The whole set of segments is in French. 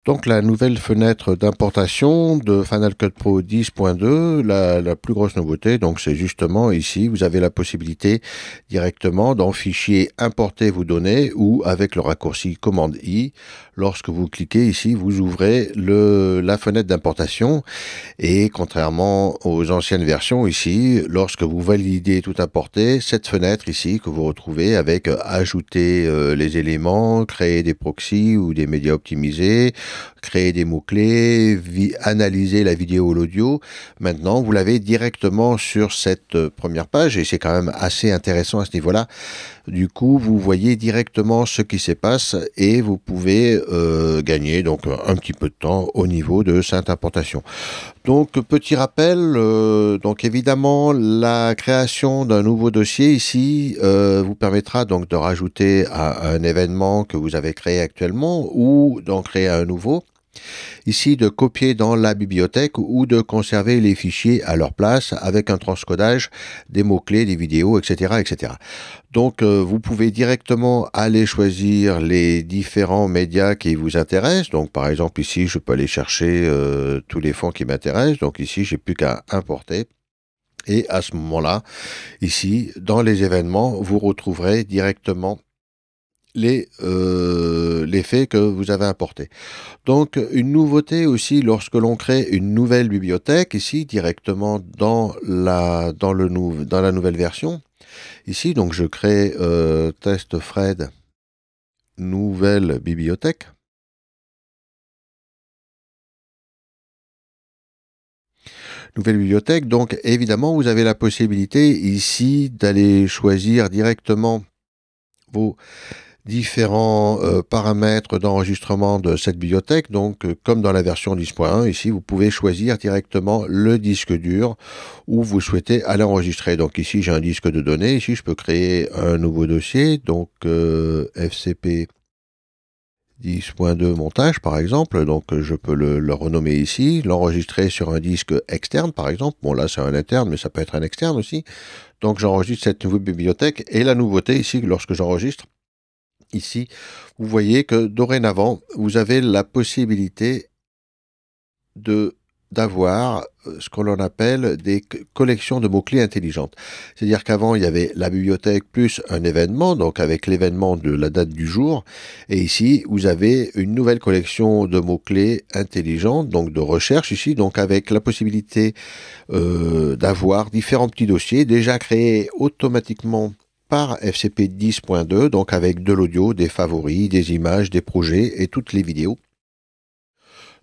Donc la nouvelle fenêtre d'importation de Final Cut Pro 10.2, la plus grosse nouveauté, donc c'est justement ici, vous avez la possibilité directement dans Fichier importer vos données ou avec le raccourci commande I, lorsque vous cliquez ici, vous ouvrez la fenêtre d'importation et contrairement aux anciennes versions ici, lorsque vous validez tout importé, cette fenêtre ici que vous retrouvez avec ajouter les éléments, créer des proxys ou des médias optimisés, créer des mots-clés, analyser la vidéo ou l'audio. Maintenant, vous l'avez directement sur cette première page et c'est quand même assez intéressant à ce niveau-là. Du coup, vous voyez directement ce qui se passe et vous pouvez gagner donc un petit peu de temps au niveau de cette importation. Donc, petit rappel, donc évidemment, la création d'un nouveau dossier ici vous permettra donc de rajouter à un événement que vous avez créé actuellement ou d'en créer un nouveau. Ici, de copier dans la bibliothèque ou de conserver les fichiers à leur place avec un transcodage des mots-clés, des vidéos, etc. etc. Donc, vous pouvez directement aller choisir les différents médias qui vous intéressent. Donc, par exemple, ici, je peux aller chercher tous les fonds qui m'intéressent. Donc, ici, j'ai plus qu'à importer. Et à ce moment-là, ici, dans les événements, vous retrouverez directement les faits que vous avez importés. Donc, une nouveauté aussi, lorsque l'on crée une nouvelle bibliothèque, ici, directement dans la nouvelle version, ici, donc, je crée TestFred, nouvelle bibliothèque. Nouvelle bibliothèque, donc, évidemment, vous avez la possibilité ici d'aller choisir directement vos différents paramètres d'enregistrement de cette bibliothèque. Donc, comme dans la version 10.1, ici, vous pouvez choisir directement le disque dur où vous souhaitez aller enregistrer. Donc, ici, j'ai un disque de données. Ici, je peux créer un nouveau dossier. Donc, FCP 10.2 montage, par exemple. Donc, je peux le renommer ici, l'enregistrer sur un disque externe, par exemple. Bon, là, c'est un interne, mais ça peut être un externe aussi. Donc, j'enregistre cette nouvelle bibliothèque. Et la nouveauté ici, lorsque j'enregistre, ici, vous voyez que dorénavant, vous avez la possibilité d'avoir ce que l'on appelle des collections de mots-clés intelligentes. C'est-à-dire qu'avant, il y avait la bibliothèque plus un événement, donc avec l'événement de la date du jour. Et ici, vous avez une nouvelle collection de mots-clés intelligentes, donc de recherche ici, donc avec la possibilité d'avoir différents petits dossiers déjà créés automatiquement par FCP 10.2, donc avec de l'audio, des favoris, des images, des projets et toutes les vidéos.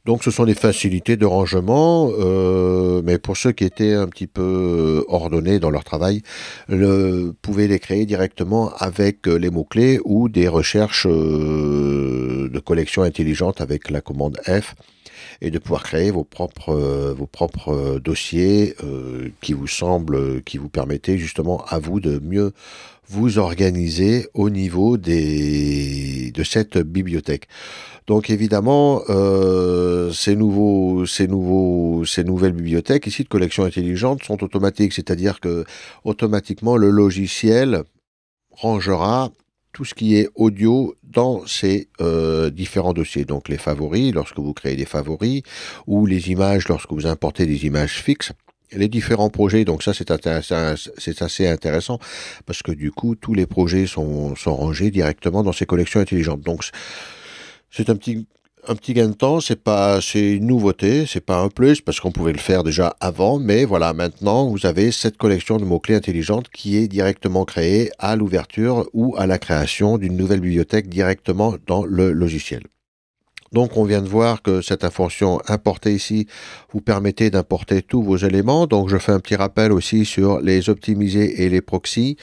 Donc ce sont des facilités de rangement, mais pour ceux qui étaient un petit peu ordonnés dans leur travail, pouvaient les créer directement avec les mots-clés ou des recherches de collection intelligente avec la commande F et de pouvoir créer vos propres dossiers qui vous permettaient justement à vous de mieux vous organiser au niveau de cette bibliothèque. Donc évidemment, ces nouvelles bibliothèques ici de collection intelligente sont automatiques, c'est-à-dire que automatiquement le logiciel rangera tout ce qui est audio dans ces différents dossiers. Donc les favoris, lorsque vous créez des favoris, ou les images, lorsque vous importez des images fixes, les différents projets, donc ça c'est assez intéressant, parce que du coup tous les projets sont rangés directement dans ces collections intelligentes. Donc c'est un petit gain de temps, c'est une nouveauté, c'est pas un plus parce qu'on pouvait le faire déjà avant, mais voilà, maintenant vous avez cette collection de mots-clés intelligentes qui est directement créée à l'ouverture ou à la création d'une nouvelle bibliothèque directement dans le logiciel. Donc on vient de voir que cette information importée ici vous permettait d'importer tous vos éléments. Donc je fais un petit rappel aussi sur les optimisés et les proxys.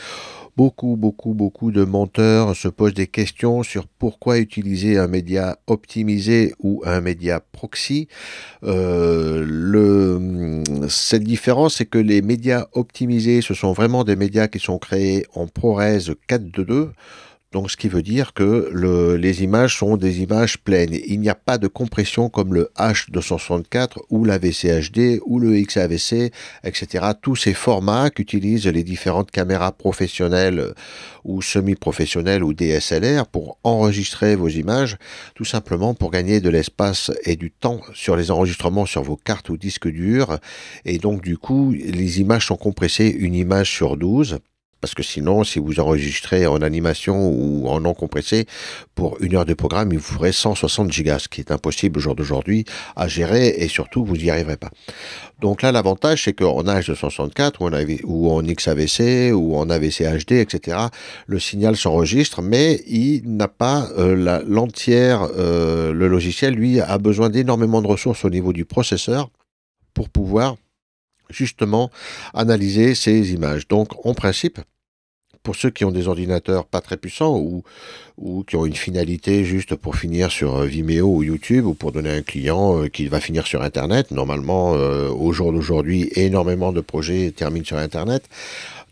Beaucoup de monteurs se posent des questions sur pourquoi utiliser un média optimisé ou un média proxy. Cette différence, c'est que les médias optimisés, ce sont vraiment des médias qui sont créés en ProRes 4.2.2. Donc, ce qui veut dire que les images sont des images pleines. Il n'y a pas de compression comme le H264 ou la VCHD ou le XAVC, etc. Tous ces formats qu'utilisent les différentes caméras professionnelles ou semi-professionnelles ou DSLR pour enregistrer vos images, tout simplement pour gagner de l'espace et du temps sur les enregistrements sur vos cartes ou disques durs. Et donc, du coup, les images sont compressées une image sur 12. Parce que sinon, si vous enregistrez en animation ou en non compressé, pour 1 heure de programme, il vous ferait 160 gigas, ce qui est impossible au jour d'aujourd'hui à gérer et surtout, vous n'y arriverez pas. Donc là, l'avantage, c'est qu'en H264 ou en XAVC ou en AVC HD, etc., le signal s'enregistre, mais il n'a pas l'entière, le logiciel, lui, a besoin d'énormément de ressources au niveau du processeur pour pouvoir justement analyser ces images. Donc, en principe, pour ceux qui ont des ordinateurs pas très puissants ou qui ont une finalité juste pour finir sur Vimeo ou YouTube ou pour donner un client qui va finir sur Internet, normalement, au jour d'aujourd'hui, énormément de projets terminent sur Internet.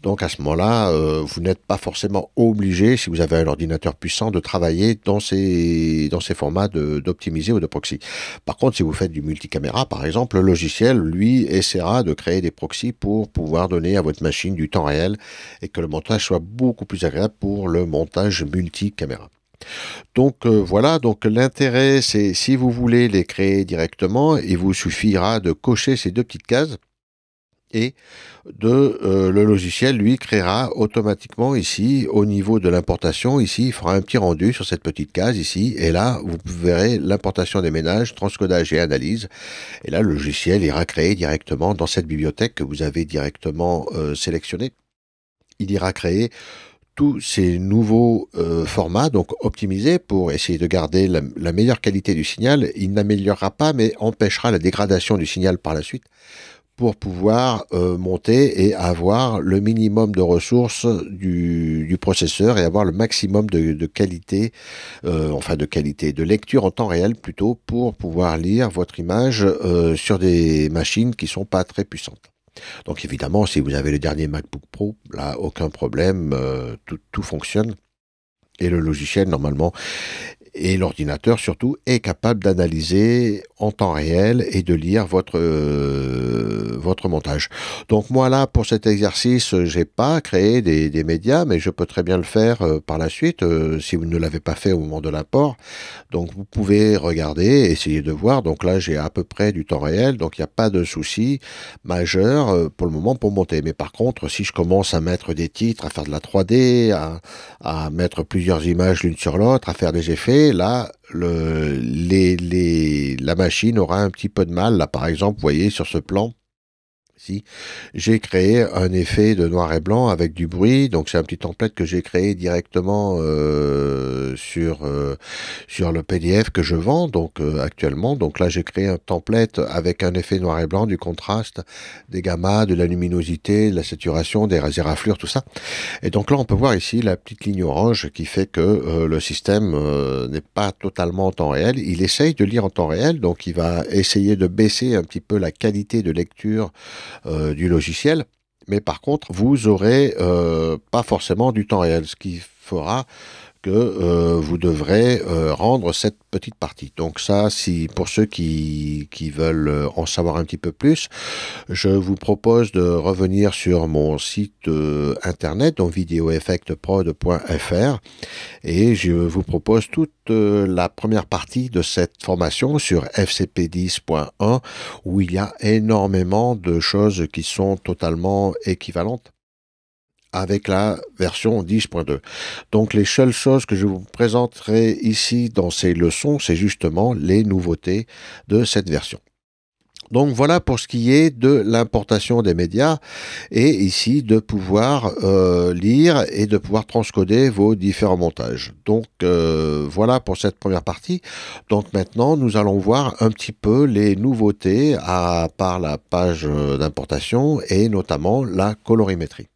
Donc à ce moment-là, vous n'êtes pas forcément obligé, si vous avez un ordinateur puissant, de travailler dans ces formats d'optimiser ou de proxy. Par contre, si vous faites du multicaméra, par exemple, le logiciel, lui, essaiera de créer des proxys pour pouvoir donner à votre machine du temps réel et que le montage soit beaucoup plus agréable pour le montage multicaméra. Donc voilà, donc l'intérêt, c'est si vous voulez les créer directement, il vous suffira de cocher ces 2 petites cases. Et le logiciel, lui, créera automatiquement ici, au niveau de l'importation, ici, il fera un petit rendu sur cette petite case ici, et là, vous verrez l'importation des ménages, transcodage et analyse, et là, le logiciel ira créer directement dans cette bibliothèque que vous avez directement sélectionnée. Il ira créer tous ces nouveaux formats, donc optimisés pour essayer de garder la meilleure qualité du signal. Il n'améliorera pas, mais empêchera la dégradation du signal par la suite, pour pouvoir monter et avoir le minimum de ressources du processeur et avoir le maximum de qualité, de lecture en temps réel plutôt, pour pouvoir lire votre image sur des machines qui sont pas très puissantes. Donc évidemment, si vous avez le dernier MacBook Pro, là, aucun problème, tout fonctionne. Et le logiciel, normalement, et l'ordinateur surtout est capable d'analyser en temps réel et de lire votre montage. Donc moi là, pour cet exercice, j'ai pas créé des médias, mais je peux très bien le faire par la suite si vous ne l'avez pas fait au moment de l'import. Donc vous pouvez regarder, essayer de voir. Donc là, j'ai à peu près du temps réel, donc il n'y a pas de souci majeur pour le moment pour monter. Mais par contre, si je commence à mettre des titres, à faire de la 3D, à mettre plusieurs images l'une sur l'autre, à faire des effets, là, la machine aura un petit peu de mal. Là, par exemple, vous voyez sur ce plan, ici, j'ai créé un effet de noir et blanc avec du bruit. Donc, c'est un petit template que j'ai créé directement sur le PDF que je vends donc actuellement. Donc là, j'ai créé un template avec un effet noir et blanc, du contraste, des gammas, de la luminosité, de la saturation, des éraflures, tout ça. Et donc là, on peut voir ici la petite ligne orange qui fait que le système n'est pas totalement en temps réel. Il essaye de lire en temps réel, donc il va essayer de baisser un petit peu la qualité de lecture du logiciel. Mais par contre, vous aurez pas forcément du temps réel, ce qui fera que vous devrez rendre cette petite partie. Donc ça, si pour ceux qui veulent en savoir un petit peu plus, je vous propose de revenir sur mon site internet, donc videoeffectprod.fr, et je vous propose toute la première partie de cette formation sur FCP10.1, où il y a énormément de choses qui sont totalement équivalentes avec la version 10.2. Donc les seules choses que je vous présenterai ici dans ces leçons, c'est justement les nouveautés de cette version. Donc voilà pour ce qui est de l'importation des médias et ici de pouvoir lire et de pouvoir transcoder vos différents montages. Donc voilà pour cette première partie. Donc maintenant nous allons voir un petit peu les nouveautés à part la page d'importation et notamment la colorimétrie.